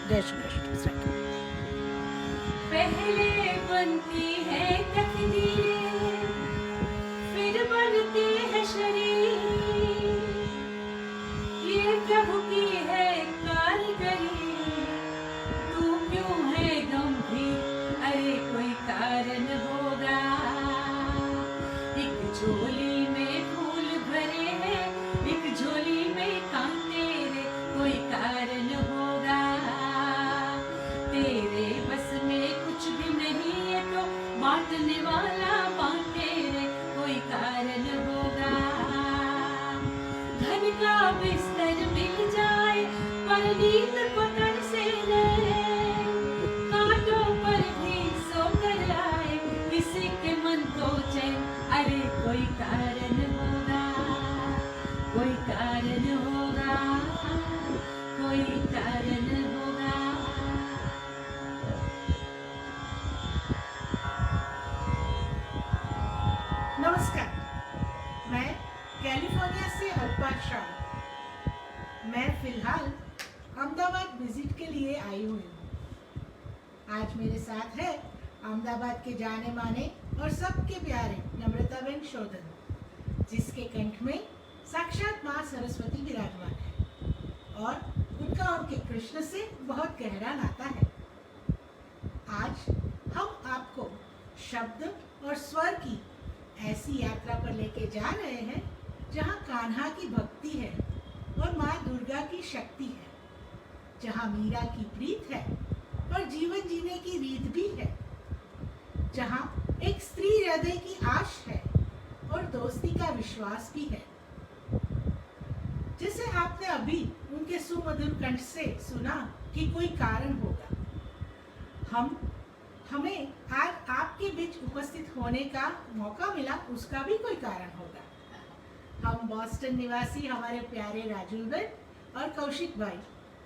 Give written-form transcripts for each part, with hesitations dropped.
जय श्री कृष्ण। पहले बनती है तकदीर, फिर बनते हैं शरीर, ये प्रभु की है कारीगरी। तू क्यों है गंभीर, अरे कोई कारण होगा। एक झोली में फूल भरे हैं, एक झोली में कांटे रे, कोई कारण होगा। तेरे बस में कुछ भी नहीं है तो बांटने वाला बांटे रे, कोई कारण होगा। धन का बिस्तर मिल जाए पर नींद को तरसे रे, कांटों पर भी सोकर आए किसी के मन को चैन, अरे कोई कारण होगा, कोई कारण होगा, कोई कारण होगा। नमस्कार, मैं कैलिफोर्निया से अल्पा शाह। मैं फिलहाल अहमदाबाद विजिट के लिए आई हुई हूँ। आज मेरे साथ है अहमदाबाद के जाने माने और सबके प्यारे नम्रताबेन शोधन, जिसके कंठ में साक्षात माँ सरस्वती विराजमान है और उनका उनके कृष्ण से बहुत गहरा नाता है। आज हम आपको शब्द और स्वर की ऐसी यात्रा पर लेके जा रहे हैं जहाँ कान्हा की भक्ति है और माँ दुर्गा की शक्ति है, जहाँ मीरा की प्रीत है और जीवन जीने की रीत भी है, जहाँ एक स्त्री हृदय की आश है और दोस्ती का विश्वास भी है। जिसे आपने अभी उनके सुमधुर कंठ से सुना कि कोई कारण होगा। हमें आज आपके बीच उपस्थित होने का मौका मिला, उसका भी कोई कारण होगा। हम बॉस्टन निवासी हमारे प्यारे राजू बेन और कौशिक भाई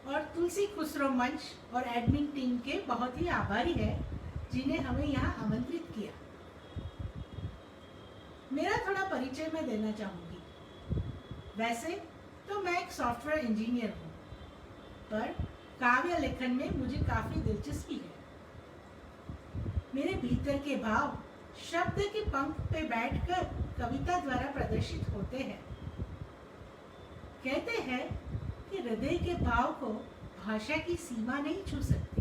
और तुलसी खुसरो मंच और एडमिन टीम के बहुत ही आभारी है, जिन्हें हमें यहाँ आमंत्रित किया। मेरा थोड़ा परिचय मैं देना चाहूँगी। वैसे तो मैं एक सॉफ्टवेयर इंजीनियर हूँ, पर काव्य लेखन में मुझे काफ़ी दिलचस्पी है। मेरे भीतर के भाव शब्द के पंख पे बैठकर कविता द्वारा प्रदर्शित होते हैं। कहते हैं कि हृदय के भाव को भाषा की सीमा नहीं छू सकती।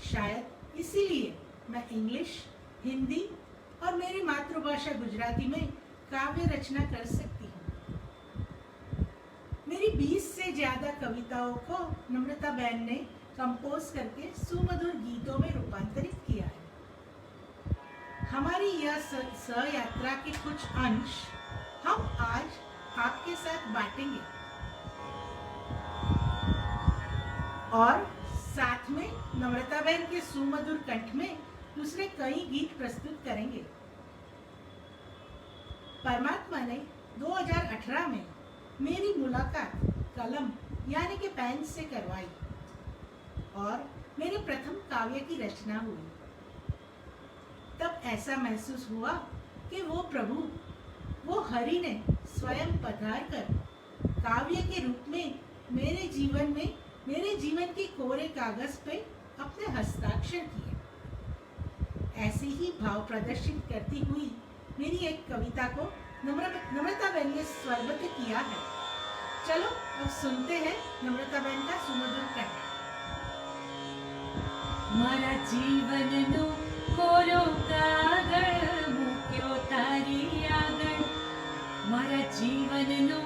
शायद इसीलिए मैं इंग्लिश, हिंदी और मेरी मातृभाषा गुजराती में काव्य रचना कर सकती हूँ। मेरी 20 से ज्यादा कविताओं को नम्रताबेन ने कंपोज करके सुमधुर गीतों में रूपांतरित किया है। हमारी यह यात्रा के कुछ अंश हम आज आपके साथ बांटेंगे और साथ में नम्रताबेन के सुमधुर कंठ में दूसरे कई गीत प्रस्तुत करेंगे। परमात्मा ने 2018 में मेरी मुलाकात कलम यानी कि पेन से करवाई और मेरे प्रथम काव्य की रचना हुई। तब ऐसा महसूस हुआ कि वो प्रभु, वो हरि ने स्वयं पधार कर काव्य के रूप में मेरे जीवन के कोरे कागज पे अपने हस्ताक्षर किए। ऐसे ही भाव प्रदर्शित करती हुई मेरी एक कविता को नम्रताबेन ने स्वरबद्ध किया है। चलो अब सुनते हैं नम्रताबेन का सुमधुर कंठ। मारा जीवननो कोरो कागळ मूक्यो तारी आगळ, मारा जीवननो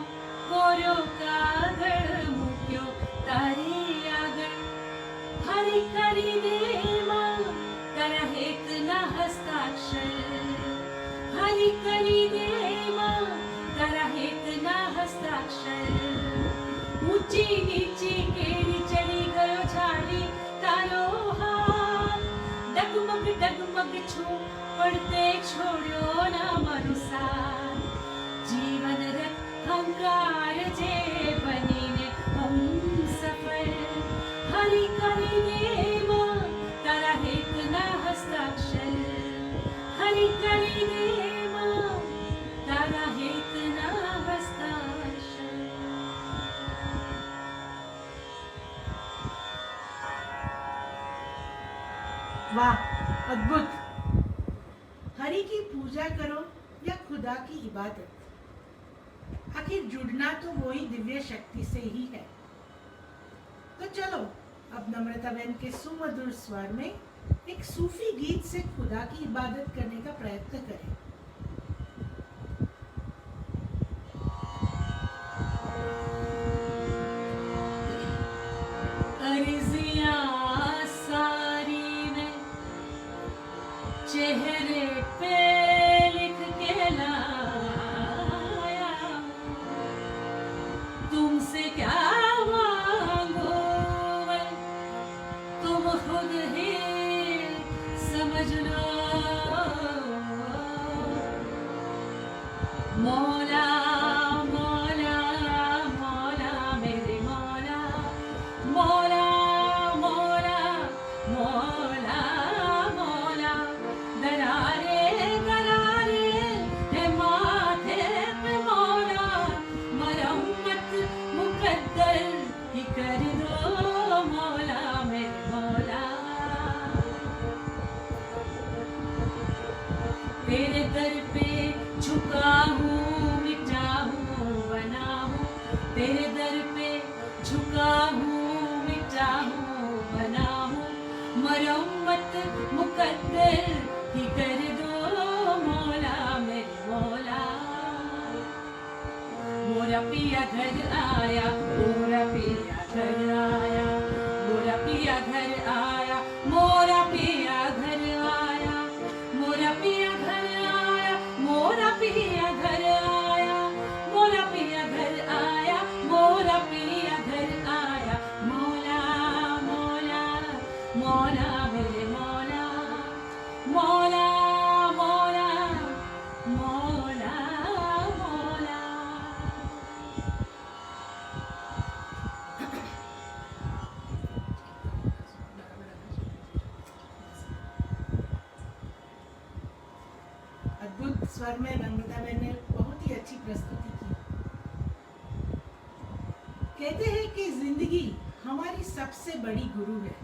कोरो कागळ मूक्यो तारी आगळ। हरि करी दे मां तारा हेत ना हस्ताक्षर, हरि करी दे मां तारा हेत ना हस्ताक्षर। ऊंची नीची केरी चढ़ी गयो झाड़ी तारो हाथ, डगमग छू पड़ते छोड़ो ना मारो साथ। जीवन रथ हंकार जे बनीने हम सफर, हरि करी दे मां तारा हेत ना हस्ताक्षर, हरि करी दे मां तारा हेत ना हस्ताक्षर। वाह, अद्भुत। हरि की पूजा करो या खुदा की इबादत, आखिर जुड़ना तो वही दिव्य शक्ति से ही है। तो चलो अब नम्रता बहन के सुमधुर स्वर में एक सूफी गीत से खुदा की इबादत करने का प्रयत्न करें। अर्ज़ियाँ सारी मैं चेहरे पे लिख के लाया, तुमसे क्या मांगू मैं, तुम खुद ही समझ लो। मौला मौला मौला मेरे मौला, मौला मौला मौला मौला, दरारे दरारे है माथे पे मौला, मरम्मत मुकद्दर ही कर दो मौला मेरे मौला। तेरे दर पे झुका हूँ, मिटा हूँ, बना हूँ, तेरे दर पे झुका हूँ, मिटा हूँ, बना हूँ, मरम्मत मुकद्दर ही कर दो मौला मेरे मौला। मोरा पिया घर आया, मोरा पिया घर आया, मोरा पिया घर आया, मोरा पिया घर आया, मोरा पिया घर आया, मोरा पिया घर आया, मोरा पिया घर आया, मोरा पिया घर आया, मौला मौला मौला मेरे मौला, मौला मौला मौला मौला। अद्भुत स्वर में नम्रता बहन ने बहुत ही अच्छी प्रस्तुति की। कहते हैं कि जिंदगी हमारी सबसे बड़ी गुरु है।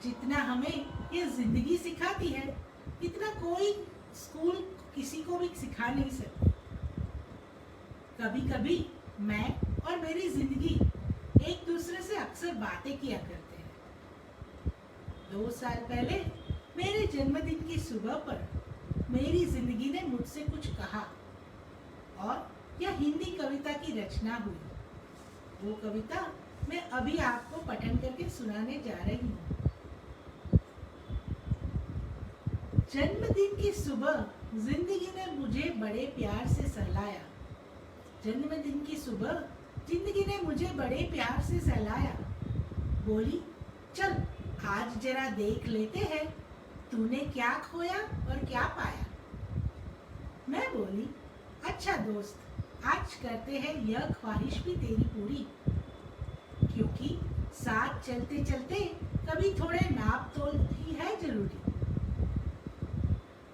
जितना हमें ये जिंदगी सिखाती है, इतना कोई स्कूल किसी को भी सिखा नहीं सकती। कभी कभी मैं और मेरी जिंदगी एक दूसरे से अक्सर बातें किया करते हैं। 2 साल पहले मेरे जन्मदिन की सुबह पर मेरी जिंदगी ने मुझसे कुछ कहा और यह हिंदी कविता की रचना हुई। वो कविता मैं अभी आपको पठन करके सुनाने जा रही हूँ। जन्मदिन की सुबह जिंदगी ने मुझे बड़े प्यार से सहलाया। जन्मदिन की सुबह जिंदगी ने मुझे बड़े प्यार से सहलाया। बोली, चल आज जरा देख लेते हैं तूने क्या खोया और क्या पाया। मैं बोली, अच्छा दोस्त, आज करते हैं यह ख्वाहिश भी तेरी पूरी, क्योंकि साथ चलते चलते कभी थोड़े नाप तोल भी है जरूरी।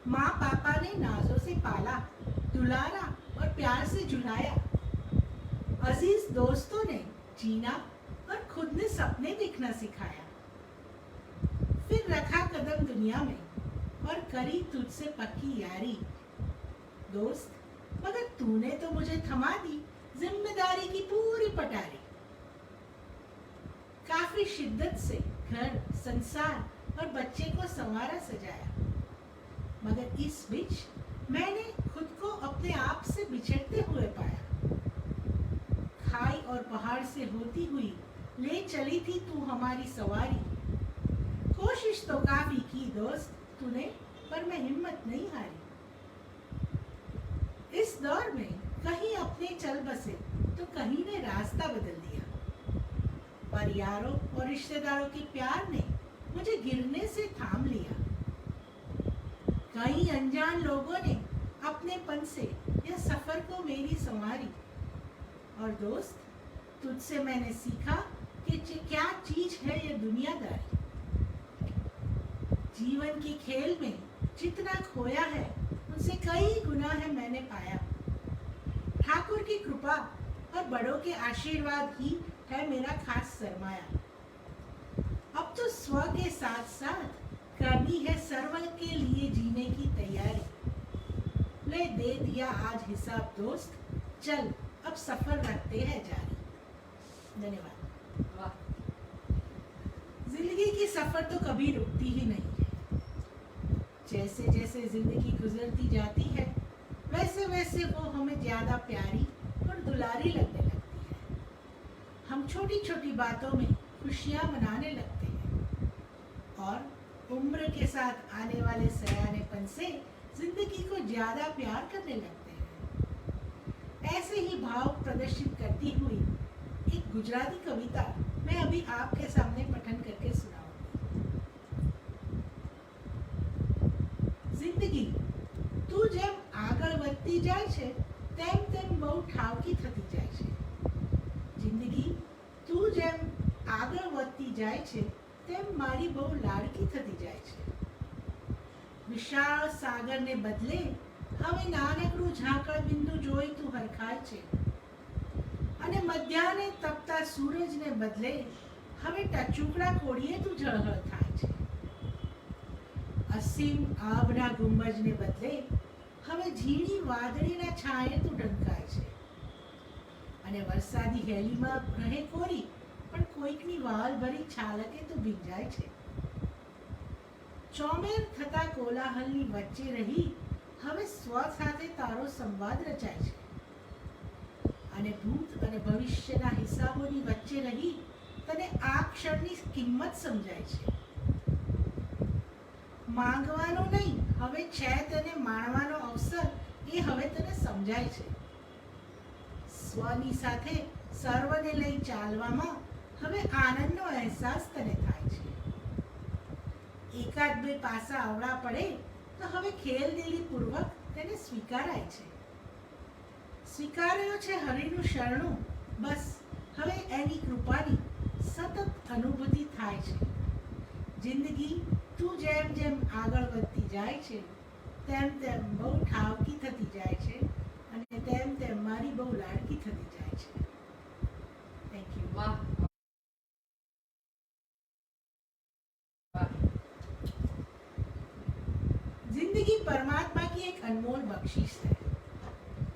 माँ पापा ने नाजों से पाला, दुलारा और प्यार से झुलाया। अजीज दोस्तों ने जीना और खुद ने सपने देखना सिखाया। फिर रखा कदम दुनिया में और करी तुझसे पक्की यारी। दोस्त, मगर तूने तो मुझे थमा दी जिम्मेदारी की पूरी पटारी। काफी शिद्दत से घर, संसार और बच्चे को संवारा सजाया, मगर इस बीच मैंने खुद को अपने आप से बिछड़ते हुए पाया। खाई और पहाड़ से होती हुई ले चली थी तू हमारी सवारी। कोशिश तो काफी की दोस्त तूने, पर मैं हिम्मत नहीं हारी। इस दौर में कहीं अपने चल बसे तो कहीं ने रास्ता बदल दिया, पर यारों और रिश्तेदारों के प्यार ने मुझे गिरने से थाम लिया। कई अनजान लोगों ने अपनेपन से यह सफर को मेरी संवारी। और दोस्त, तुझसे मैंने सीखा कि क्या चीज है यह दुनियादारी। जीवन के खेल में जितना खोया है उनसे कई गुना है मैंने पाया। ठाकुर की कृपा और बड़ों के आशीर्वाद ही है मेरा खास सरमाया। अब तो तो स्व के साथ साथ करनी है सर्व के लिए जीने की तैयारी। ले दे दिया आज हिसाब दोस्त, चल अब सफर रखते हैं जारी। धन्यवाद। वाह। जिंदगी की सफर तो कभी रुकती ही नहीं है। जैसे जैसे जिंदगी गुजरती जाती है वैसे वैसे वो हमें ज्यादा प्यारी और दुलारी लगने लगती है। हम छोटी छोटी बातों में खुशियां मनाने लगते हैं और उम्र के साथ आने वाले सयानेपन से जिंदगी को ज्यादा प्यार करने लगते हैं। ऐसे ही भाव प्रदर्शित करती हुई एक गुजराती कविता मैं अभी आपके सामने पठन करके सुनाऊंगी। जिंदगी તું જેમ આગળ વધતી જાય છે તેમ તેમ બહુ ઠાવકી થતી જાય છે। જિંદગી તું જેમ આગળ વધતી જાય છે તેમ મારી બહુ લાડકી થતી જાય છે। વિશાળ સાગરને બદલે હવે નાનકડું ઝાકળ બિંદુ જોઈ તું હરખાય છે અને મધ્યાહને તપતા સૂરજને બદલે હવે ટચુકડા કોળીએ તું ઝળહળ થાય છે। અસીમ આભના ગુંબજને બદલે હવે ઝીણી વાદળીના છાંયે તું ઢંકાય છે અને વરસાદી હેલીમાં રહે કોરી પણ કોઈકની વાલ ભરી છાલકે તું ભીંજાય છે। ચોમેર થતા કોલાહલની વચ્ચે રહી હવે સ્વ સાથે તારો સંવાદ રચાય છે અને ભૂત અને ભવિષ્યના હિસાબોની વચ્ચે રહી તને આ ક્ષણની કિંમત સમજાય છે। માંગવાનો નહીં હવે છે તેને માણવાનો અવસર એ હવે તને સમજાય છે। સ્વની સાથે સર્વને લઈ ચાલવામાં હવે આનંદનો અહેસાસ તને થાય છે। એકાદ બે પાસા આવડા પડે તો હવે ખેલદિલી પૂર્વક તેને સ્વીકારાય છે। સ્વીકાર્યો છે હરિનું શરણું, બસ હવે એની કૃપાની સતત અનુભૂતિ થાય છે। જિંદગી તું જેમ જેમ આગળ વધતી જાય છે તેમ તેમ બહુ ઠાવકી થતી જાય છે અને તેમ તેમ મારી બહુ લાડકી થતી જાય છે। Thank you. વાહ વાહ। जिंदगी परमात्मा की एक अनमोल बख्शिश है।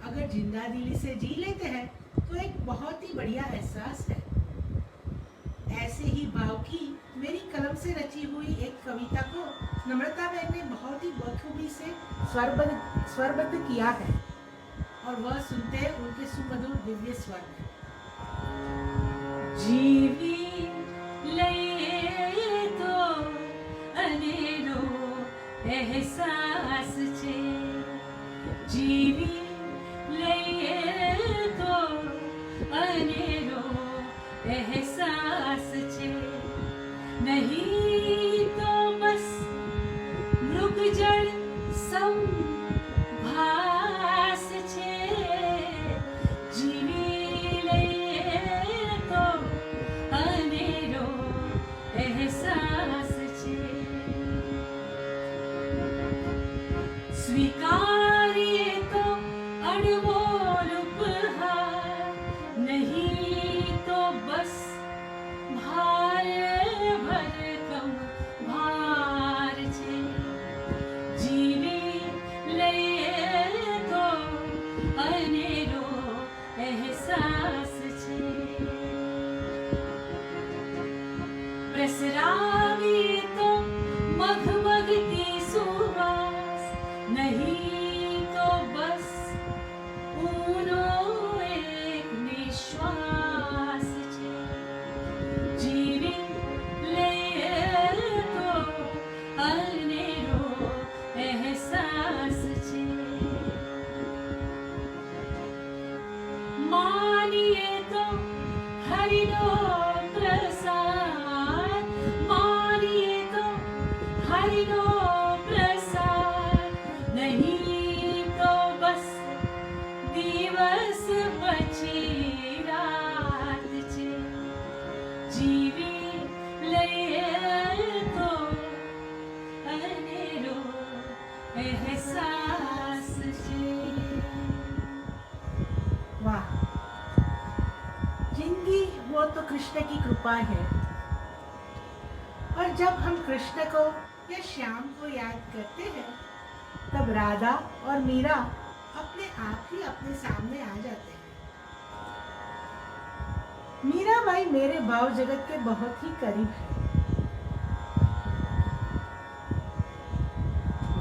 अगर जिंदा दिली से जी लेते हैं तो एक बहुत ही बढ़िया एहसास है। ऐसे ही भाव की मेरी कलम से रची हुई एक कविता को नम्रता बहन ने बहुत ही बखूबी से स्वरबद्ध किया है और वह सुनते हैं उनके सुमधुर दिव्य स्वर में। जीवी लये तो अनेरो एहसास छे। जीवी लये तो अनेरो एहसास छे। नहीं तो बस मृग जड़ संभास छे। जीवी लये तो अनेरो एहसास छे। स्वीकारिए तो अनमोल उपहार, नहीं तो बस भार भरकम भार छे। जीवी लये तो अनेरो एहसास छे। प्रसरावीए तो मघमघती सुवास, नहीं तो बस ऊनो एक निश्वास छे। जीवी लये तो अनेरो एहसास छे। मानिए तो हरिनो प्रसाद, मानिए तो हरिनो प्रसाद, नहीं तो बस दिवस पछी रात छे। जीवी लये तो अनेरो एहसास छे। वाह, जिंदगी वो तो कृष्ण की कृपा है और जब हम कृष्ण को या श्याम को याद करते हैं तब राधा और मीरा अपने आप ही अपने सामने आ जाते हैं। मीराबाई मेरे भाव जगत के बहुत ही करीब है।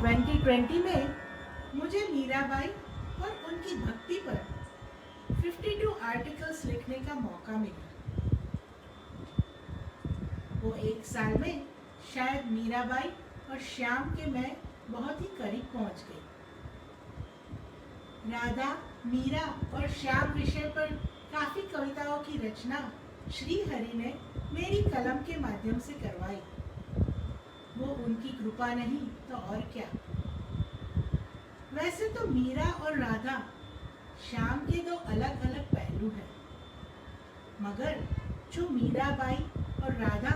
2020 में मुझे मीराबाई और उनकी भक्ति पर 52 आर्टिकल्स लिखने का मौका मिला। वो एक साल में शायद मीराबाई और श्याम के मैं बहुत ही करीब पहुंच गई। राधा, मीरा और श्याम विषय पर काफी कविताओं की रचना श्री हरि ने मेरी कलम के माध्यम से करवाई। वो उनकी कृपा नहीं तो और क्या। वैसे तो मीरा और राधा श्याम के दो अलग अलग पहलू हैं, मगर जो मीराबाई और राधा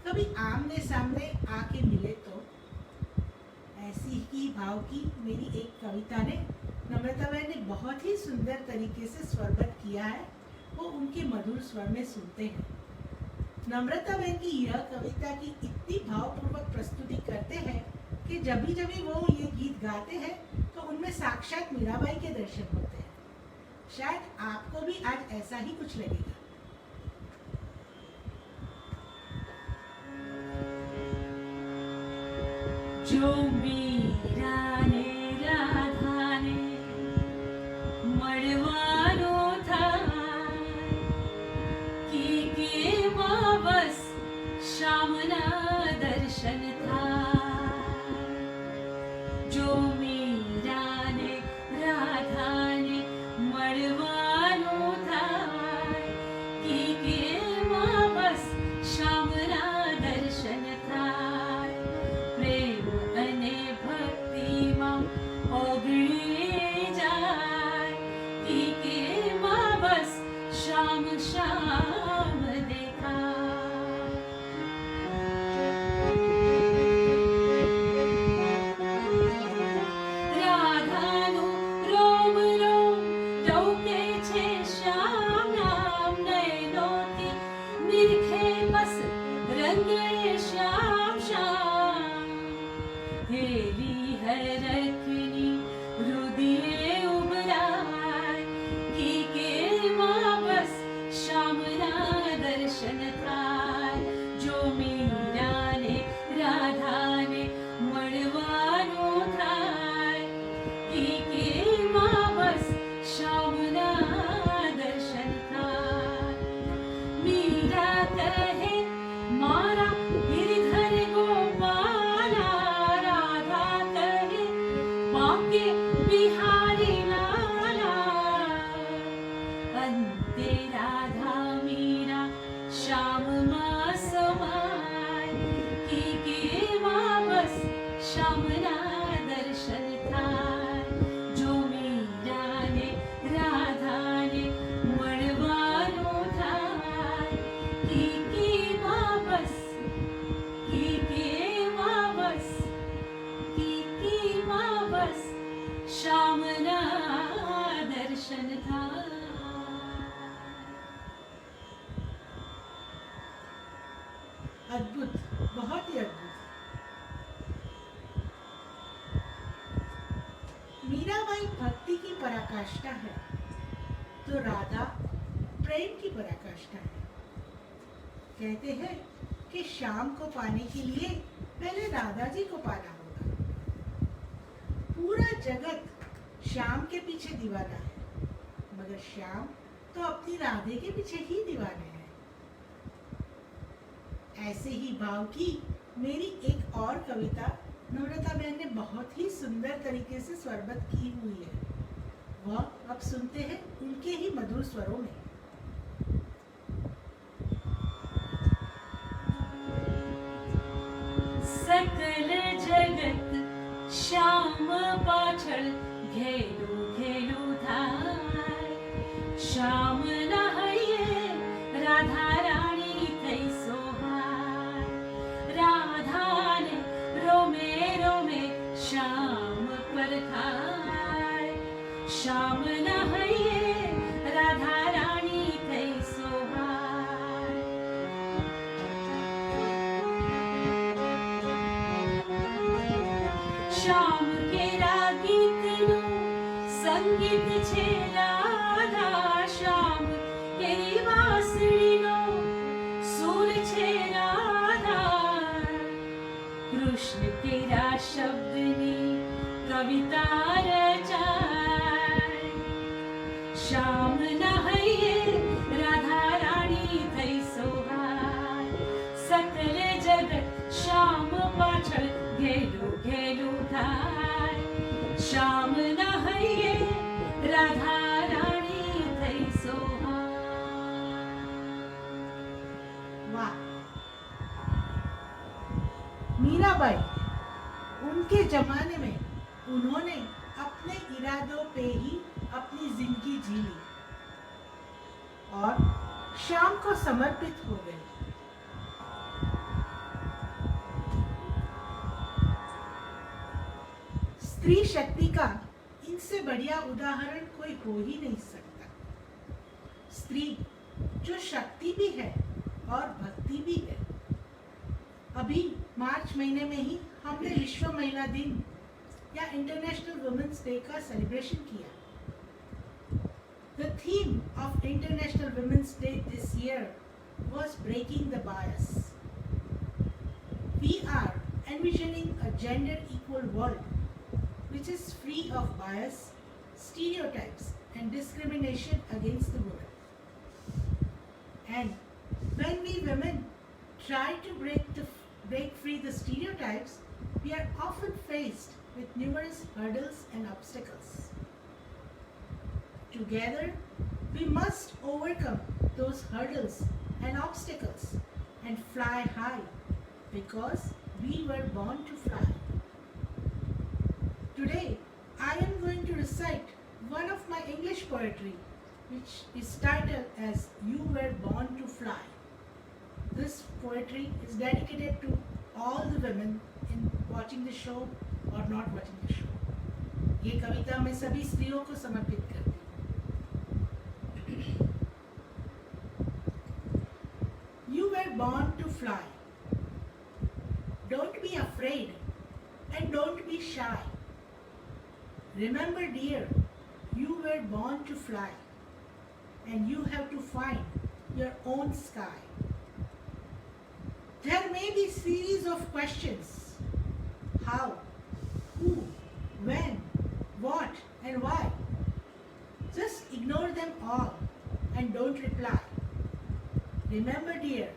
कभी आमने सामने आके मिले तो ऐसी ही भाव की मेरी एक कविता ने नम्रता बहन ने बहुत ही सुंदर तरीके से स्वरबद्ध किया है। वो उनके मधुर स्वर में सुनते हैं। नम्रता बहन की यह कविता की इतनी भावपूर्वक प्रस्तुति करते हैं कि जब भी वो ये गीत गाते हैं तो उनमें साक्षात मीराबाई के दर्शन होते हैं। शायद आपको भी आज ऐसा ही कुछ लगेगा। जो मीरा ने राधा ने મળવાનો થાય કે બસ શામના દર્શન થાય। જો મીરા ને રાધા ને મળવાનો થાય કે બસ શામના દર્શન થાય। પ્રેમ અને ભક્તિમાં ઓગળી જાય કે બસ શ્યામ શ્યામ દેખાય। રાધાનું રોમ રોમ ટહુકે છે શ્યામ નામ નયનોથી નિરખે બસ રંગે શ્યામ શ્યામ। હેલી હરખની રુદિયે ઉભરાય કે બસ શ્યામના દર્શન થાય। જો મીરાને રાધાને મળવાનો થાય કે બસ શ્યામના દર્શન થાય। મીરા કહે મારા गिरधर गोपाला, राधा कहे बाके बिहारी लाला। अंते राधा मीरा श्याम मां समाय के बस श्यामना दर्शन થાય। જો મીરાને રાધાને મળવાનો થાય કે બસ बस श्यामना दर्शन થાય। अद्भुत, बहुत ही अद्भुत। मीराबाई भक्ति की पराकाष्ठा है तो राधा प्रेम की पराकाष्ठा है। कहते हैं कि श्याम को पाने के लिए पहले राधा जी को पाना होगा। पूरा जगत श्याम के पीछे दीवाना है, मगर श्याम तो अपनी राधे के पीछे ही दीवाने हैं। ऐसे ही भाव की मेरी एक और कविता नम्रता बहन ने बहुत ही सुंदर तरीके से स्वरबद्ध की हुई है। वह अब सुनते हैं उनके ही मधुर स्वरों में। सकल जगत श्याम पाछळ घेलू घेलू धाय। श्याम नहये राधा राणी થઈ सोहाय। राधाने रोमे रोमे श्याम पर થાય। श्याम नहये राधा राणी થઈ सोहाय। ગીત છે રાધા શ્યામ તેરી વાંસળીનો સુર છે રાધા કૃષ્ણ તેરા શબ્દની કવિતા રચાય શ્યામ ના હૈયે રાધા રાણી થઈ સોહાય સકલ જગત શ્યામ પાછળ ઘેલું ઘેલું થાય શ્યામ ના હૈયે રાધા રાણી થઈ સોહાય। वाह। मीराबाई, उनके जमाने में उन्होंने अपने इरादों पे ही अपनी जिंदगी जी ली और शाम को समर्पित हो गए। स्त्री शक्ति का इनसे बढ़िया उदाहरण कोई हो ही नहीं सकता। स्त्री जो शक्ति भी है और भक्ति भी है। अभी मार्च महीने में ही हमने विश्व महिला दिन या इंटरनेशनल वुमेन्स डे का सेलिब्रेशन किया। The theme of International Women's Day this year was breaking the bias. We are envisioning a gender equal world which is free of bias, stereotypes and discrimination against the woman. And when we women try to break free the stereotypes, we are often faced with numerous hurdles and obstacles. Together, we must overcome those hurdles and obstacles and fly high because we were born to fly. Today, I am going to recite one of my English poetry which is titled as You Were Born to Fly. This poetry is dedicated to all the women in watching the show or not watching the show. ये कविता मैं सभी स्त्रियों को समर्पित करती हूँ। You were born to fly. Don't be afraid and don't be shy. Remember, dear, you were born to fly and you have to find your own sky. There may be series of questions. How, who, when, what and why. Just ignore them all and don't reply. Remember, dear,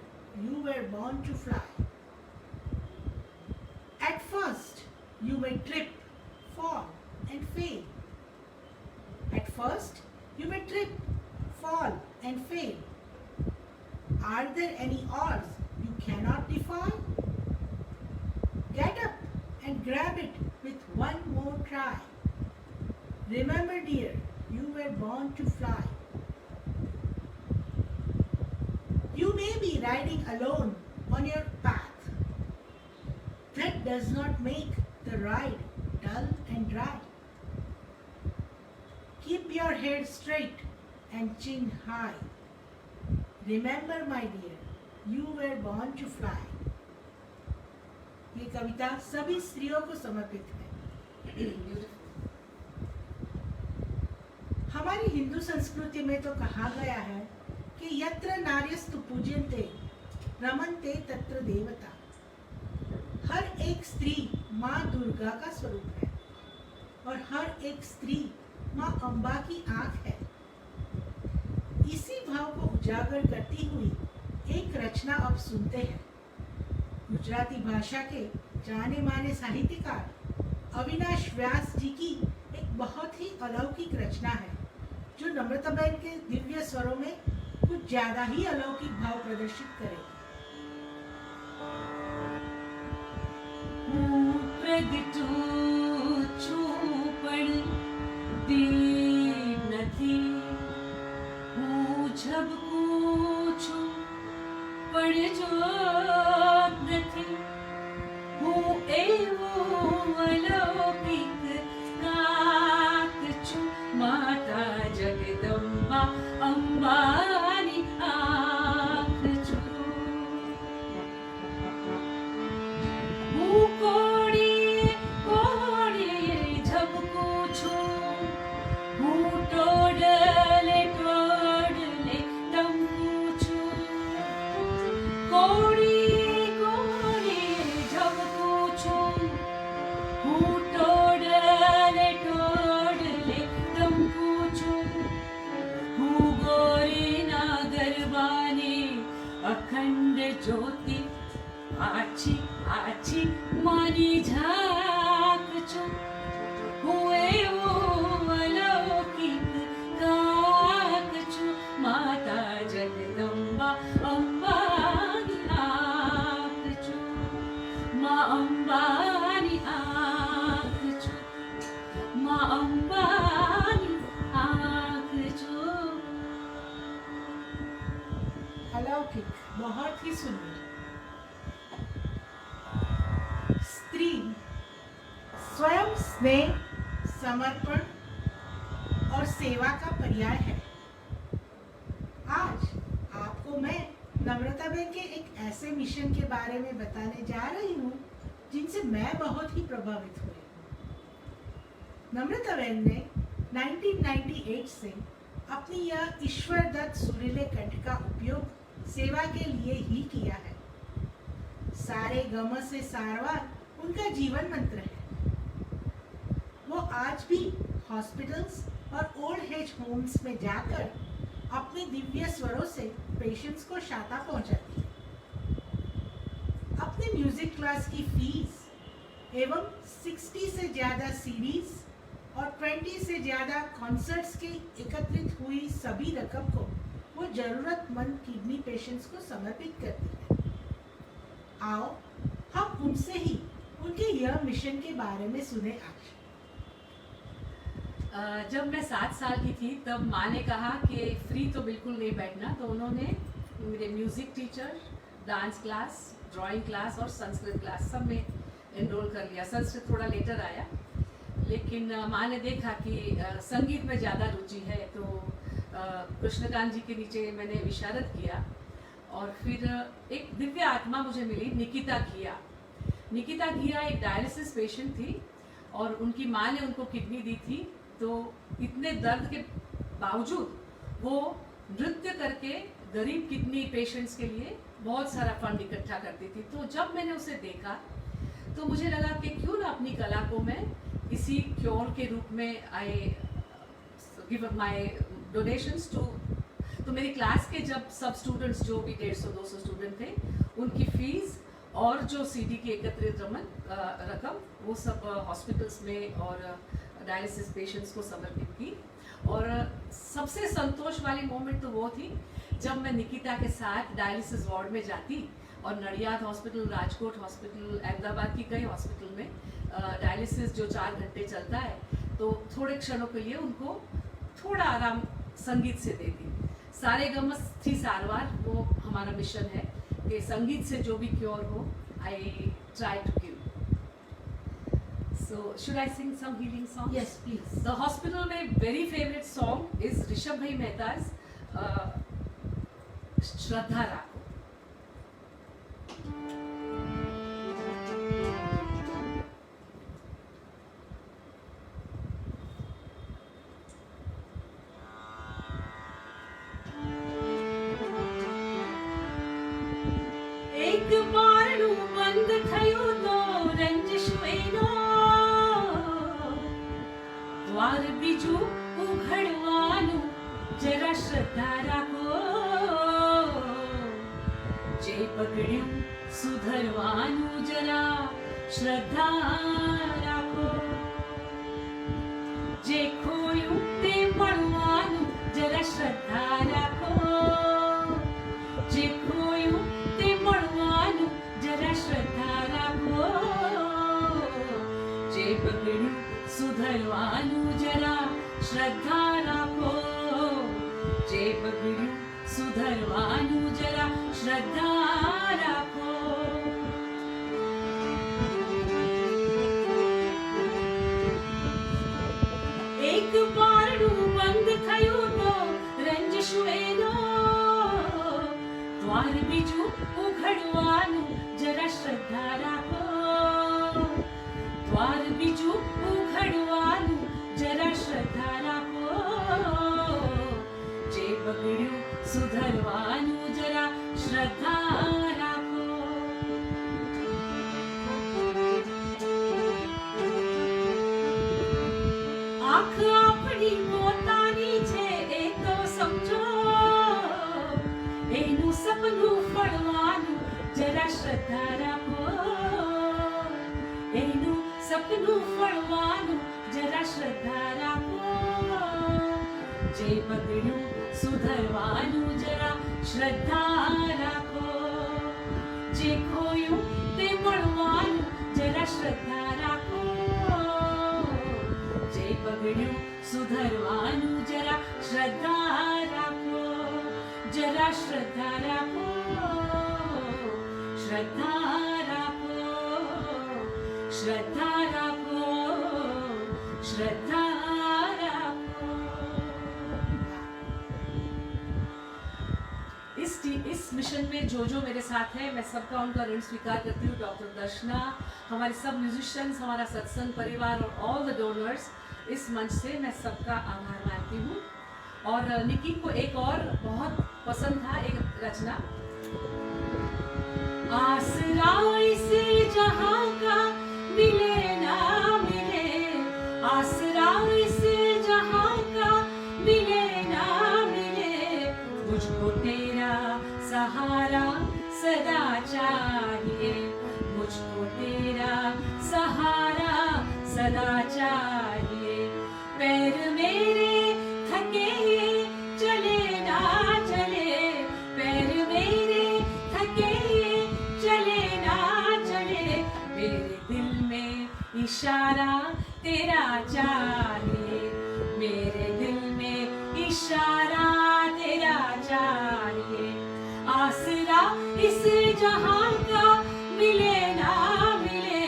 you were born to fly. At first, you may trip, fall and fail. At first, you may trip, fall and fail. Are there any odds you cannot defy? Get up and grab it with one more try. Remember, dear, you were born to fly. You may be riding alone on your path. That does not make the ride dull and dry. Keep your head straight and chin high. Remember, my dear, you were born to fly. ये कविता सभी स्त्रियों को समर्पित है। हमारी हिंदू संस्कृति में तो कहा गया है कि यत्र नार्यस्तु पूज्यन्ते रमन्ते तत्र देवता। हर एक स्त्री माँ दुर्गा का स्वरूप है और हर एक स्त्री माँ अम्बा की आंख है। इसी भाव को उजागर करती हुई एक रचना अब सुनते हैं। गुजराती भाषा के जाने माने साहित्यकार अविनाश व्यास जी की एक बहुत ही अलौकिक रचना है जो नम्रताबेन के दिव्य स्वरों में कुछ ज्यादा ही अलौकिक भाव प्रदर्शित करेगी। પ્રગટું છું પણ દીન નથી હું ઝબકું છું પણ જોત નથી હું એવું અલૌકિક કાક છું માતા જગદંબા અંબાની આંખ છું હું કોળીએ કોળીએ ઝબકું છું હું જ્યોતિ આછી આછી મારી ઝાક છો હું એવું અલૌકિક કાક છું માતા જગદંબા અંબાની આંખ છું મા અંબાની આંખ છું મા અંબાની આંખ છું. अलौकिक, बहुत ही सुंदर. स्त्री स्वयं स्नेह, समर्पण और सेवा का पर्याय है. आज आपको मैं नम्रता बहन के एक ऐसे मिशन के बारे में बताने जा रही हूँ जिनसे मैं बहुत ही प्रभावित हुई. नम्रता बहन ने 1998 से अपनी यह ईश्वर दत्त सुरीले कंठ का उपयोग सेवा के लिए ही किया है. सारे गम से सारवार उनका जीवन मंत्र है. वो आज भी हॉस्पिटल्स और ओल्ड एज होम्स में जाकर अपने दिव्य स्वरों से पेशेंट्स को शाता पहुंचाती है. अपने म्यूजिक क्लास की फीस एवं 60 से ज़्यादा सीरीज और 20 से ज़्यादा कॉन्सर्ट्स की एकत्रित हुई सभी रकम को वो जरूरतमंद किडनी पेशेंट्स को समर्पित करती है. आओ हम उनसे ही उनके यह मिशन के बारे में सुने आज. जब मैं 7 साल की थी तब माँ ने कहा कि फ्री तो बिल्कुल नहीं बैठना, तो उन्होंने मेरे music teacher, dance class, drawing class और संस्कृत क्लास सब में एनरोल कर लिया. संस्कृत थोड़ा लेटर आया, लेकिन माँ ने देखा कि संगीत में ज़्यादा रुचि है, तो कृष्णकांत जी के नीचे मैंने विशारद किया. और फिर एक दिव्य आत्मा मुझे मिली, निकिता घिया. निकिता घिया एक डायलिसिस पेशेंट थी और उनकी माँ ने उनको किडनी दी थी. तो इतने दर्द के बावजूद वो नृत्य करके गरीब किडनी पेशेंट्स के लिए बहुत सारा फंड इकट्ठा करती थी. तो जब मैंने उसे देखा तो मुझे लगा कि क्यों ना अपनी कला को मैं इसी क्योर के रूप में I give my donations to. तो मेरी क्लास के जब सब स्टूडेंट्स जो भी 150-200 स्टूडेंट थे, उनकी फीस और जो सीडी की एकत्रित रकम वो सब हॉस्पिटल्स में और डायलिसिस पेशेंट्स को समर्पित की. और सबसे संतोष वाली मोमेंट तो वो थी जब मैं निकिता के साथ डायलिसिस वार्ड में जाती और नडियाद हॉस्पिटल, राजकोट हॉस्पिटल, अहमदाबाद की कई हॉस्पिटल में डायलिसिस जो 4 घंटे चलता है, तो थोड़े क्षणों के लिए उनको थोड़ा आराम संगीत से देती. सारे गमस थी सारवार, वो हमारा मिशन है कि संगीत से जो भी क्योर हो, I try to give. So should I sing some healing songs? Yes, please. The hospital में very favorite song is Rishabh भाई मेहता's श्रद्धा राखो. एक बारણું બંધ થયું તો રંજિશ એનો દ્વાર બીજું ઉઘડવાનું જરા શ્રદ્ધા રાખો. જે બગડ્યું સુધરવાનું જરા શ્રદ્ધા રાખો. જે ખોયું તે મળવાનું જરા શ્રદ્ધા રાખો. જે ખોયું તે મળવાનું જરા શ્રદ્ધા રાખો. જે બગડ્યું સુધરવાનું જરા શ્રદ્ધા રાખો. જે બગડ્યું સુધરવાનું જરા શ્રદ્ધા રાખો. એક બારણું બંધ થયું તો રંજશું એનો દ્વાર બીજું ઉઘડવાનું જરા શ્રદ્ધા રાખો. દ્વાર બીજું ઉઘડવાનું જરા શ્રદ્ધા રાખો. જે બગડ્યું સુધરવાનું જરા શ્રદ્ધા રાખો. આંખ આપણી પોતાની છે એ તો સમજો. એનું સપનું ફળવાનું શ્રદ્ધા રાખો, એનું સપનું ફળવાનું જરા શ્રદ્ધા રાખો, જે બગડ્યું સુધરવાનું જરા શ્રદ્ધા રાખો, જે ખોયું તે મળવાનું જરા શ્રદ્ધા રાખો, જે બગડ્યું સુધરવાનું જરા શ્રદ્ધા રાખો, જરા શ્રદ્ધા રાખો, શ્રદ્ધા રાખો, શ્રદ્ધા રાખો, શ્રદ્ધા રાખો. इस मिशन में जो मेरे साथ है, मैं सबका उनका ऋण स्वीकार करती हूँ. डॉक्टर दर्शना, हमारे सब म्यूजिशियंस, हमारा सत्संग परिवार और ऑल द डोनर्स, इस मंच से मैं सबका आभार मानती हूँ. और निकी को एक और बहुत पसंद था एक रचना, आसरा इस जहां का मिले ना मिले, आसरा इस जहां का मिले ना मिले, मुझको तेरा सहारा सदा चाहिए, मुझको तेरा सहारा सदा चाहिए. पैर मेरे थके चले ना चले, पैर मेरे थके चले ना चले, मेरे दिल में इशारा तेरा चाहिए, मेरे दिल में इशारा तेरा चाहिए. आसरा इस जहां का मिले ना मिले,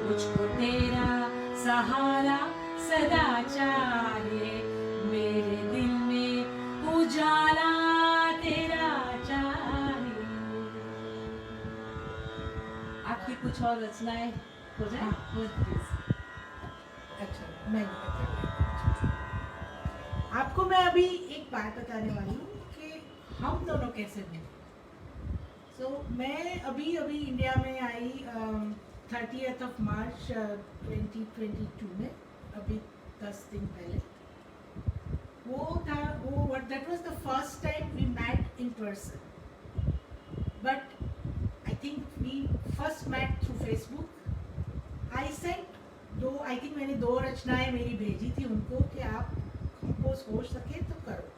मुझको तेरा सहारा सदा चाहिए, मेरे दिल में उजाला तेरा चाहिए. आपकी कुछ और रचनाएं हो जाए प्लीज. अच्छा, मैं आपको मैं अभी एक बात बताने वाली हूँ कि हम दोनों कैसे बने. सो मैं अभी इंडिया में आई 30th of March 2022 में, अभी 10 दिन पहले. that was the first time we met in person, but I think we first met through Facebook. I think मैंने 2 रचनाएं मेरी भेजी थी उनको कि आप कंपोज हो सके तो करो,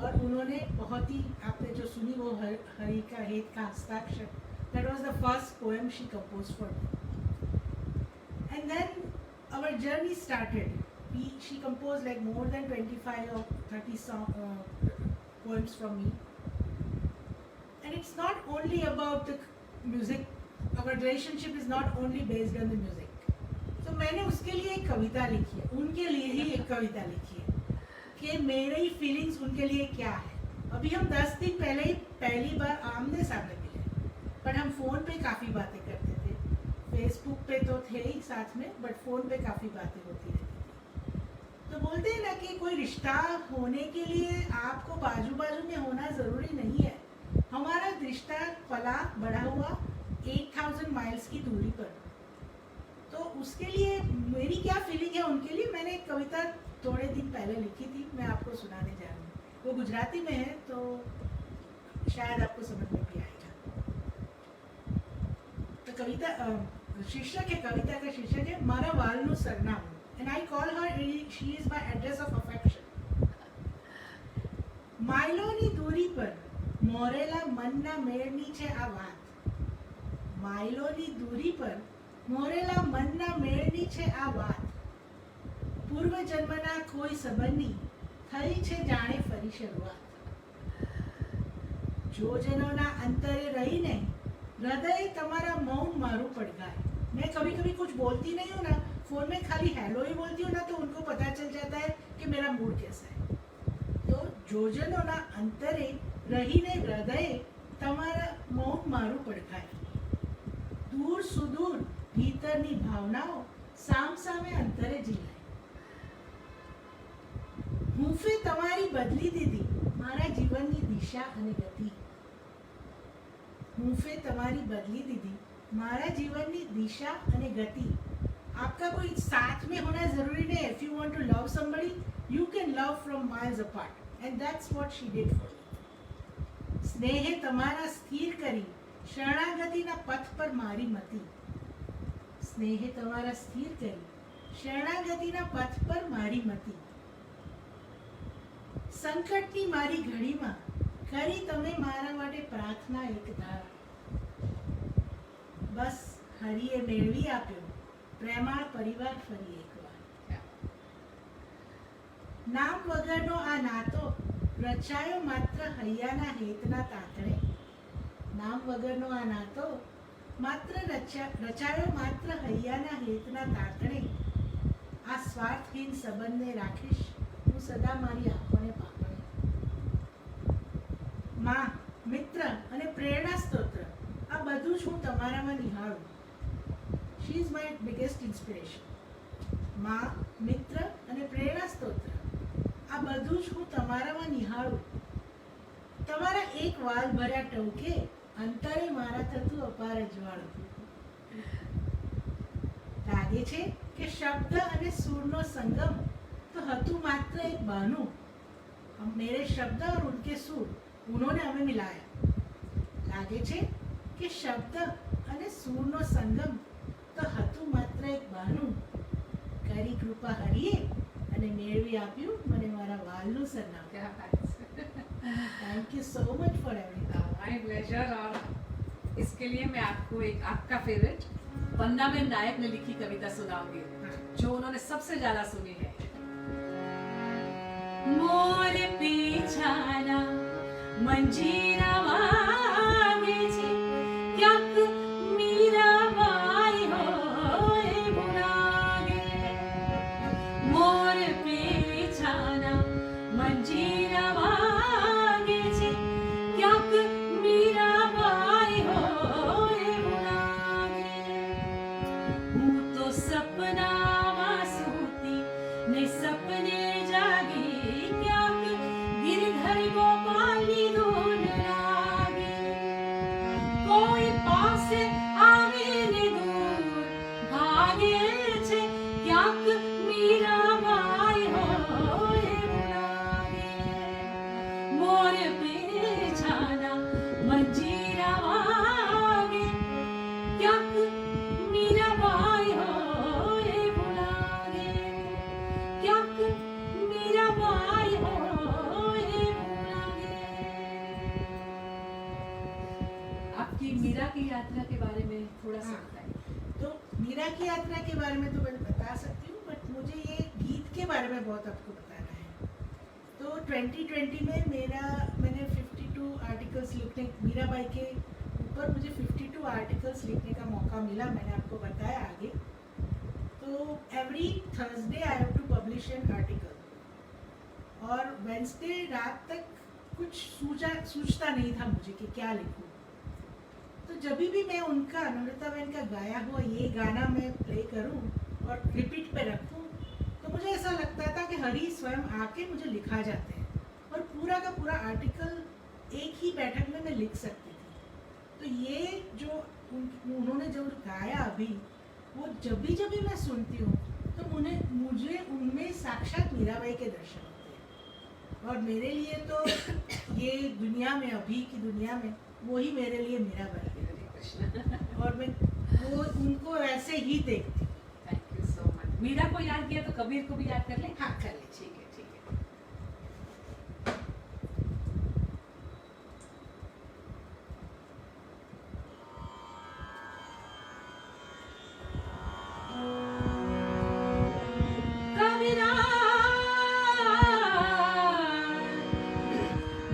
और उन्होंने बहुत ही, आपने जो सुनी वो हरि का हेत का हस्ताक्षर, that was the first poem she composed for me. And then our journey started. She composed like more than 25 or 30 poems from me. And it's not only about the music, our relationship is not only based on the music. तो मैंने उसके लिए एक कविता लिखी है, उनके लिए ही एक कविता लिखी है कि मेरी फीलिंग्स उनके लिए क्या है. अभी हम 10 दिन पहले ही पहली बार आमने सामने मिले, पर हम फ़ोन पे काफ़ी बातें करते थे. फेसबुक पे तो थे ही साथ में, बट फ़ोन पे काफ़ी बातें होती रहती थी. तो बोलते हैं ना कि कोई रिश्ता होने के लिए आपको बाजू बाजू में होना ज़रूरी नहीं है. हमारा रिश्ता पला बढ़ा हुआ 8000 माइल्स की दूरी पर. तो उसके लिए मेरी क्या फीलिंग है उनके लिए, मैंने एक कविता थोड़े दिन पहले लिखी थी, मैं आपको सुनाने जा रही हूँ. वो गुजराती में है तो शायद आपको समझ में भी आएगा. तो कविता शीर्षक है, कविता का शीर्षक है मारा वालનું સરનામું. And I call her, she is my address of affection. માઇલોની દૂરી પર મોરેલા મનના મેળની છે આ વાત. માઇલોની દૂરી પર મોરેલા મનના મેળની છે આ વાત. પૂર્વ જન્મના કોઈ સંબંધની થઈ છે જાણે ફરી શરૂઆત. જોજનોના અંતરે રહીને હૃદય તમારા મૌન મારું પડઘાય. मैं कभी कुछ बोलती नहीं हूँ ना, फ़ोन में खाली हेलो ही बोलती हूँ ना, तो उनको पता चल जाता है कि मेरा मूड कैसा है. तो જોજનોના અંતરે રહીને હૃદય તમારા મૌન મારું પડઘાય. દૂર સુદૂર ભીતરની ભાવનાઓ સામસામે અંતરે ઝીલાય. હૂંફે તમારી બદલી દીધી મારા જીવનની દિશા અને ગતિ. હૂંફે તમારી બદલી દીધી मारा जीवन की दिशा अने गति. आपका कोई साथ में होना जरूरी नहीं. If you want to love somebody, you can love from miles apart, and that's what she did for me. स्नेहे तमारा स्थिर करी શરણાગતિના પથ પર મારી મતિ, સ્નેહે તમારા સ્થિર કરી શરણાગતિના પથ પર મારી મતિ. સંકટની મારી ઘડીમાં કરી તમે મારા માટે પ્રાર્થના એક ધાર. બસ હરિએ મેળવી આપ્યો પ્રેમાળ પરિવાર ફરી એકવાર. નામ વગરનો આ નાતો રચાયો માત્ર હૈયાના હેતના તાતણે. નામ વગરનો આ નાતો રચાયો માત્ર હૈયાના હેતના તાતણે. આ સ્વાર્થહીન સંબંધને રાખીશ હું સદા મારી આંખોને પાપણે. માં, મિત્ર અને પ્રેરણા સ્ત્રોત્ર આ બધું જ હું તમારામાં નિહાળું. She is my biggest inspiration. માં, મિત્ર અને પ્રેરણા સ્ત્રોત્ર આ બધું જ હું તમારામાં નિહાળું. તમારા એક વાલ ભર્યા ટવકે અંતરે મારા થતું અપાર અજવાળું. લાગે છે કે શબ્દ અને સૂરનો સંગમ તો હતું માત્ર એક બહાનું. મેરે શબ્દ और उनके सूर उन्होंने हमें मिलाया. લાગે છે કે શબ્દ અને સૂરનો સંગમ તો હતું માત્ર એક બહાનું. કરી કૃપા હરિએ અને મેળવી આપ્યું મને મારા વાલનું સરનામું. क्या बात है। Thank you so much for everything. My pleasure. और इसके लिए मैं आपको एक आपका फेवरेट वंदा में नायक ने लिखी कविता सुनाऊंगी जो उन्होंने सबसे ज्यादा सुनी है। मोर पीछाना मंजीरा वागे छे क्याक मीरा बाई होए बुलागे। मोर पीछाना मंजीरा वागे छे क्याक मीरा बाई होए बुलागे। हूँ तो सपनामां सूती ने सपने जागी क्याक गिरधर गोपालनी धून लागे। कोई पासे आवे ने दूर भागे छे क्याक मीराबाई होए बुलागे। मोर पीछाना मंजीरा वागे क्याक मीराबाई होए बुलागे। क्याक मीराबाई होए बुलागे। आपकी मीरा की यात्रा के बारे में थोड़ा सा हाँ। बताइए। तो मीरा की यात्रा के बारे में तो मैं बता सकती हूँ, बट मुझे ये गीत के बारे में बहुत आपको बताना है। तो 2020 में मैंने 52 आर्टिकल्स लिखने, मीराबाई के ऊपर मुझे 52 आर्टिकल्स लिखने का मौका मिला, मैंने आपको बताया आगे। तो every Thursday I have to publish an article, और वेंसडे रात तक कुछ सूझता नहीं था मुझे कि क्या लिखूं। तो जब भी मैं उनका नम्रताबेन का गाया हुआ ये गाना मैं प्ले करूं और रिपीट पे रखूं, तो मुझे ऐसा लगता था कि हरि स्वयं आके मुझे लिखा जाते हैं और पूरा का पूरा आर्टिकल एक ही बैठक में मैं लिख सकती थी। तो ये जो उन्होंने जो गाया अभी, वो जब भी मैं सुनती हूँ तो मुझे उनमें साक्षात मीराबाई के दर्शन होते हैं। और मेरे लिए तो ये दुनिया में, अभी की दुनिया में, वो ही मेरे लिए मीराबाई है। हरे कृष्ण। और मैं वो उनको ऐसे ही देखती हूँ। Thank you so much. Meera को याद किया तो कबीर को भी याद कर ले। हाँ, कर लीजिए। ठीक है ठीक है। कबीरा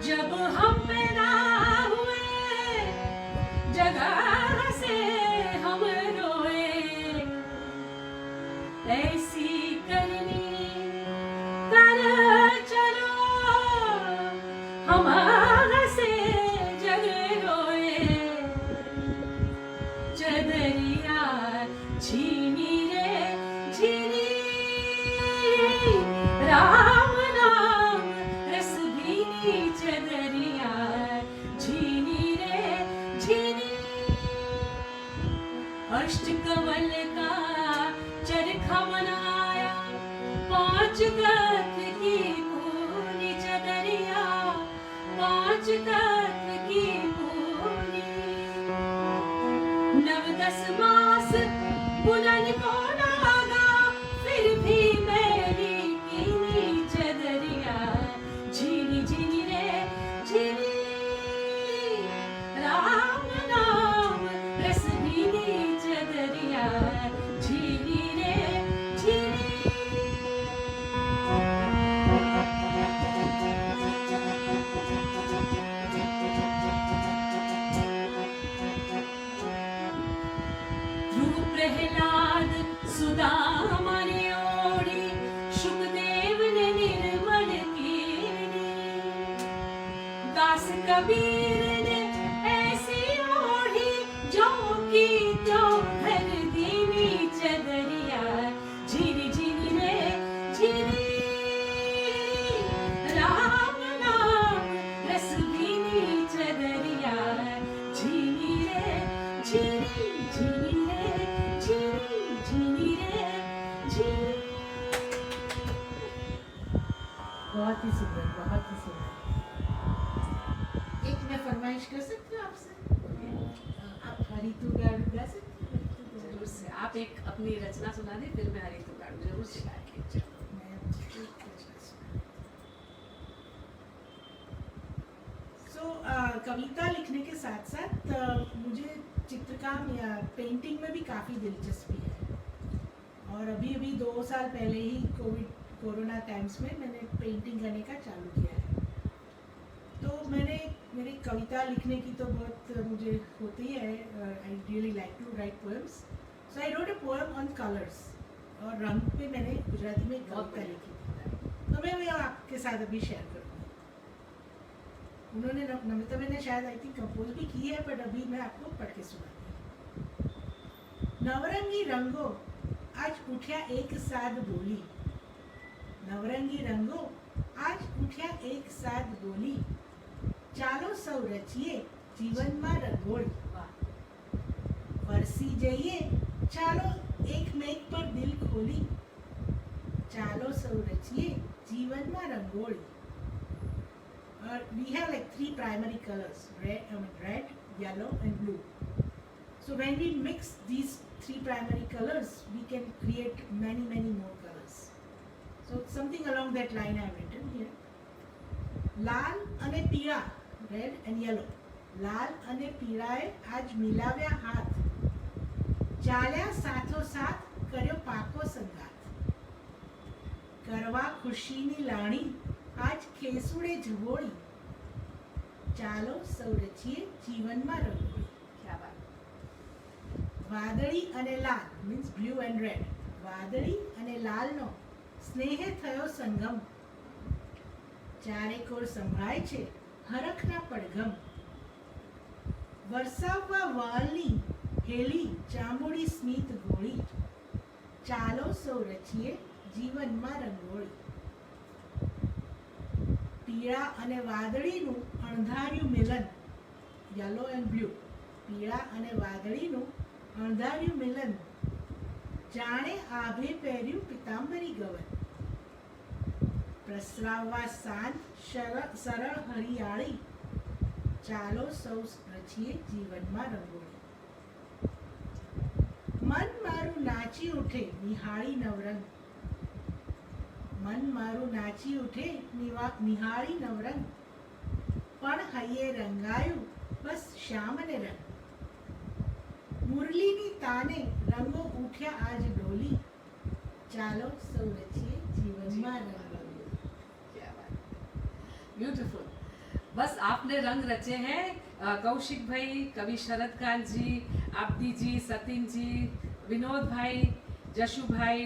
जब हम पैदा हुए जगह से हम रोए, ऐसी करनी कर चलो हम से जग रोए। चदरिया छीनी रे छीनी राम नाम रस भीनी। चदरिया छीनी रे छीनी अष्टकमल का चरखा बनाया 5 तत्व की पूनी। चदरिया 5 तत्व की पूनी। नव दस मास बुलन को लागा, फिर भी मेरी कीनी चदरिया झीनी झीनी रे झीनी, राम नाम रस भीनी चदरिया झीनी रे झीनी। ध्रुव प्रहलाद सुदामा ने ओढ़ी, शुकदेव ने निर्मल कीर्ति, दास कबीर ने ऐसी ओढ़ी, जो की तो घर दीनी चदरिया झीनी झीनी रे झीनी, राम नाम रस भीनी चदरिया झीनी रे झीनी, झीनी रे झीनी, झीनी रे झीनी। बहुत ही सुंदर, बहुत ही सुंदर। एक मैं फरमाइश कर सकती हूँ आपसे? आप हरी तू गाड़ी गा सकती हैं? जरूर से आप एक अपनी रचना सुना दें, फिर मैं हरी तो गाड़ू जरूर से गाएंगे। मैं एक रचना सुनाती हूँ। So, कविता लिखने के साथ साथ मुझे चित्रकाम या पेंटिंग में भी काफ़ी दिलचस्पी है, और अभी अभी 2 साल पहले ही कोरोना टाइम्स में मैंने पेंटिंग करने का चालू किया है। तो मेरी कविता लिखने की तो बहुत मुझे होती है, I really like to write poems, so I wrote a poem on colours, और रंग पे मैंने गुजराती में कविता लिखी थी, तो मैं वो आपके साथ अभी शेयर करूँगी। उन्होंने नमिता मैंने शायद आई थिंक कंपोज भी की है, बट अभी मैं आपको पढ़ के सुनाती हूँ। नवरंगी रंगो आज उठ्या एक साथ बोली, नवरंगी रंगो आज उठ्या एक साथ बोली, ચાલો સૌ રચીએ જીવનમાં રંગોળી, વરસી જઈએ ચાલો એકમેક પર દિલ ખોલી, ચાલો સૌ રચીએ જીવનમાં rangoli. We have like 3 primary colors, red, yellow and blue. So when we mix these 3 primary colors, we can create many more colors. So something along that line I have written here. લાલ અને પીળા, red and yellow, લાલ અને પીળાએ આજ મિલાવ્યા હાથ, ચાલ્યા સાથોસાથ કર્યો પાકો સંગાથ, કરવા ખુશીની લાણી આજ ખેસુડે ઝઘોળી, ચાલો સૌ રચીએ જીવનમાં રંગોળી. क्या बात। વાદળી અને લાલ મીન્સ બ્લુ એન્ડ રેડ, વાદળી અને લાલનો સ્નેહે થયો સંગમ, ચારેકોર સંભળાય છે હરખના પડઘમ, વરસાવવા વાલની હેલી ચામુડી સ્મિત ગોળી, ચાલો સૌ રચીએ જીવનમાં રંગોળી. પીળા અને વાદળીનું અણધાર્યું મિલન, યલો એન્ડ બ્લુ, પીળા અને વાદળીનું અણધાર્યું મિલન, જાણે આભે પહેર્યું પિતાંબરી ગવન, પ્રસરાવવા શાંત સરળ હરિયાળી, ચાલો સૌ રચીએ જીવનમાં રંગોળી. મન મારું નાચી ઉઠે નિહાળી નવરંગ, મન મારું નાચી ઉઠે નિહાળી નવરંગ, પણ હૈયે રંગાયું બસ શ્યામ ને રંગ, મુરલીની તાને રંગો ઉઠ્યા આજ ડોલી, ચાલો સૌ રચીએ જીવનમાં રંગોળી. क्या बात, ब्यूटीफुल। बस आपने रंग रचे हैं कौशिक भाई, कवि शरद कांत जी, आब्दी जी, सतीन जी, विनोद भाई, जशु भाई,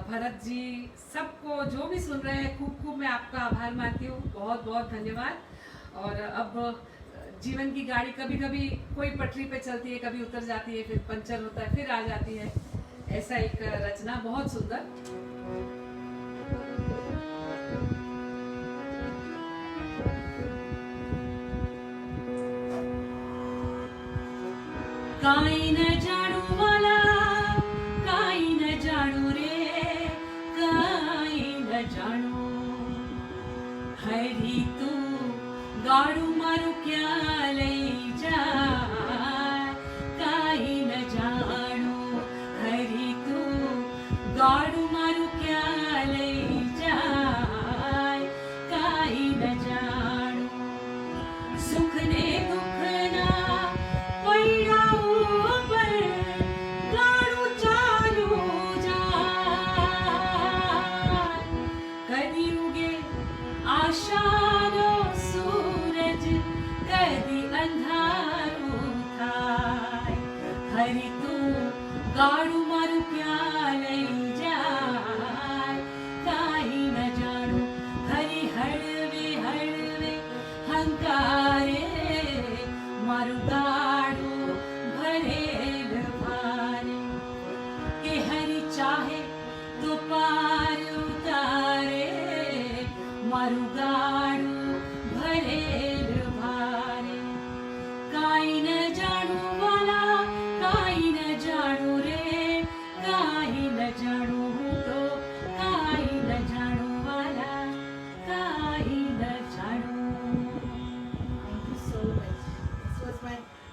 भरत जी, सबको जो भी सुन रहे हैं खूब खूब मैं आपका आभार मानती हूँ, बहुत बहुत धन्यवाद। और अब जीवन की गाड़ी कभी कभी कोई पटरी पे चलती है, कभी उतर जाती है, फिर पंचर होता है, फिर आ जाती है, ऐसा एक रचना बहुत सुंदर। કાંઈ ન જાણું વાલા, કાંઈ ન જાણું રે, કાંઈ ન જાણું, હરી તું ગાડું મારું ક્યાં લઈ જાય, કાંઈ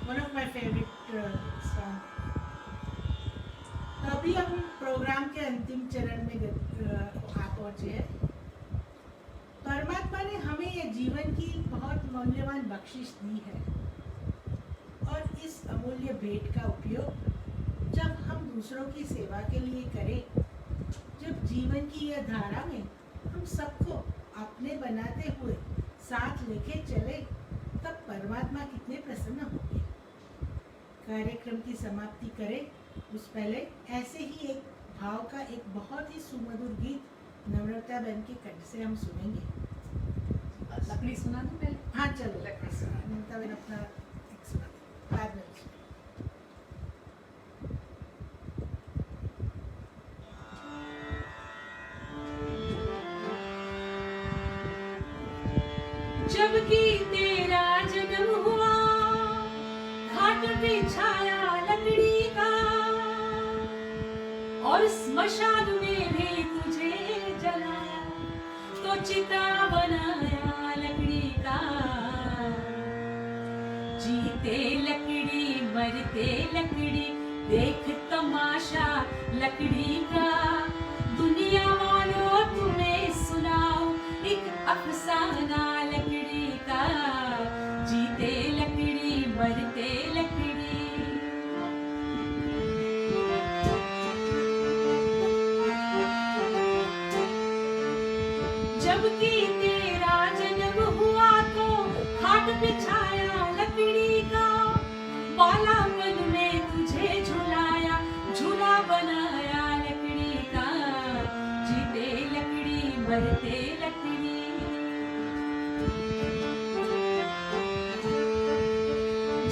one of my favourite song. तो अभी हम प्रोग्राम के अंतिम चरण में आ पहुंचे हैं। परमात्मा ने हमें ये जीवन की बहुत मूल्यवान बख्शिश दी है और इस अमूल्य भेंट का उपयोग जब हम दूसरों की सेवा के लिए करें, जब जीवन की यह धारा में हम सबको अपने बनाते हुए साथ लेके चले, तब परमात्मा कितने प्रसन्न होंगे। कार्यक्रम की समाप्ति करें उस पहले ऐसे ही एक भाव का एक बहुत ही सुमधुर गीत नम्रता बहन के कंठ से हम सुनेंगे। लकड़ी सुना दो पहले। हाँ चलो, नम्रता बहन अपना एक सुना दो, बाद में सुना। जबकि तेरा जन्म हुआ घाट पे छाया लकड़ी का, और स्मशान में भी तुझे जलाया तो चिता बनाया लकड़ी का। जीते लकड़ी मरते लकड़ी, देख तमाशा लकड़ी का। दुनिया वालों तुम्हें सुनाओ एक अफसाना लकड़ी का। जीते लकड़ी मरते लकड़ी। जबकि तेरा जन्म हुआ तो खाट बिछाया लकड़ी का। बालापन में तुझे झुलाया, झूला बनाया लकड़ी का। जीते लकड़ी मरते लकड़ी।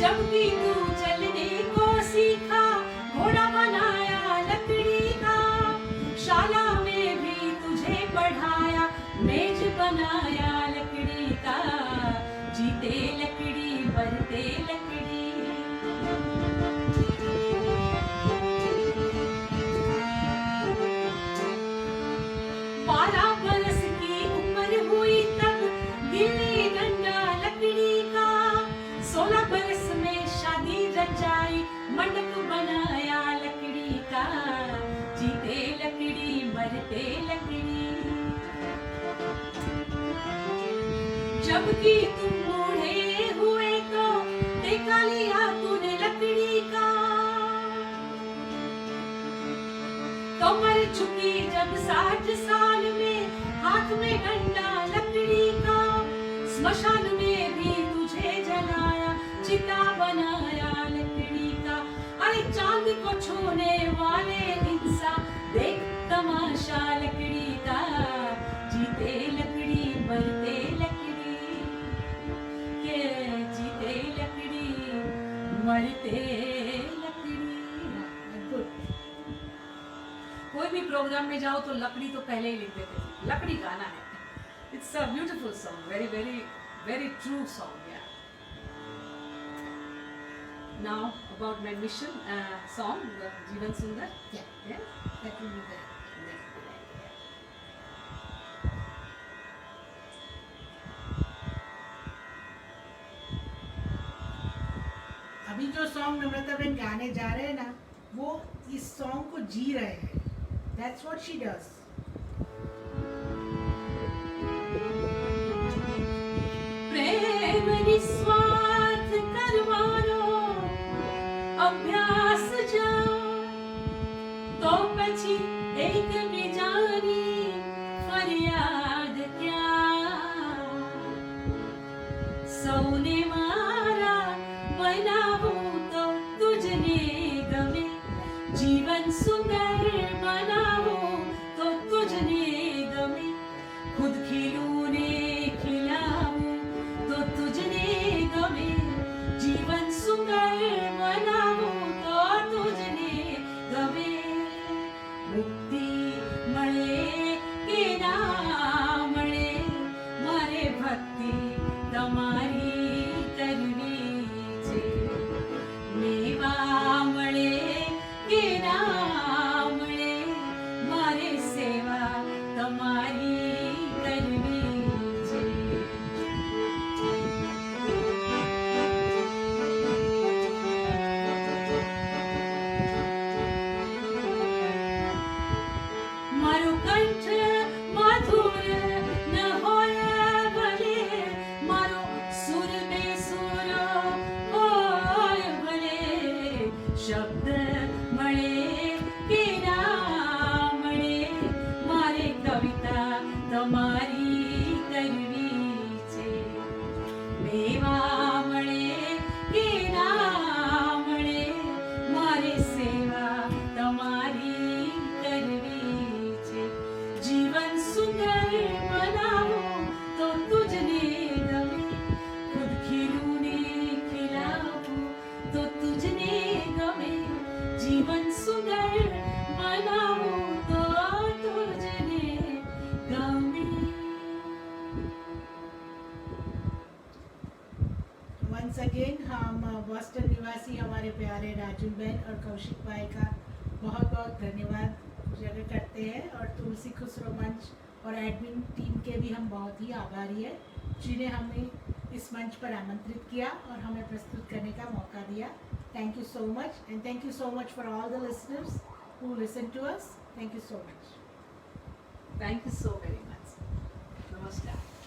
जबकि तू चलने को सीखा, घोड़ा बनाया लकड़ी का। शाला में भी तुझे पढ़ाया, मेज बनाया लकड़ी का। जीते लकड़ी मरते लकड़ी। बारह बरस की उम्र हुई तब गिल्ली डंडा लकड़ी का। 16 बरस में शादी रचाई, मंडप बनाया लकड़ी का। जीते लकड़ी मरते लकड़ी। जबकि तुम बूढ़े हुए तो टेका लिया तूने लकड़ी का। कमर झुकी जब 60 साल में, हाथ में डंडा लकड़ी का। स्मशान में भी तुझे जलाया, चिता बनाया लकड़ी का। अरे चांद को छूने वाले इंसान, देख तमाशा लकड़ी का। जीते लकड़ी मरते लकड़ी के। जीते लकड़ी मरते लकड़ी। कोई भी प्रोग्राम में जाओ तो लकड़ी तो पहले ही लिख देते थे। लकड़ी गाना है। It's a beautiful song, very very very true song. Now about my mission song, Jeevan Sundar. Yeah, that will be the अभी जो सॉन्ग नम्रता बहन गाने जा रहे हैं ना, वो इस सॉन्ग को जी रहे हैं। That's what she does. प्रेम निस्वार्थ करवानो अभ्यास जा, तो પછી એક બીજાની ફરિયાદ क्या। સૌને મારા બનાવું તો तुझने गमे। जीवन सुंदर बनाओ तो तुझने गमे। खुद खिलौने खिलाऊं तो तुझने गमे। जीवन सुंदर बनाओ तो तुझने गमे। मुक्ति મળે કે ના મળે, મારે ભક્તિ તમારી કરવી છે। મેવા મળે કે ના શબ્દ મળે કે ના મળે મારે કવિતા તમારી કરવી છે મેવા મળે કે ના મળે મારે સેવા તમારી કરવી છે જીવન સુંદર બનાવો તો તુજને ગમે ખુદ ખીલું ને ખીલાવું તો તુજને ગમે જીવન સુંદર બનાવો તો તુજને ગમે वंस अगेन हम बॉस्टन निवासी हमारे प्यारे राजू बहन और कौशिक भाई का बहुत बहुत धन्यवाद जगह करते हैं और तुलसी खुसरो मंच और एडमिन टीम के भी हम बहुत ही आभारी हैं जिन्हें हमें इस मंच पर आमंत्रित किया और हमें प्रस्तुत करने का मौका दिया thank you so much and thank you so much for all the listeners who listen to us thank you so much thank you so very much नमस्कार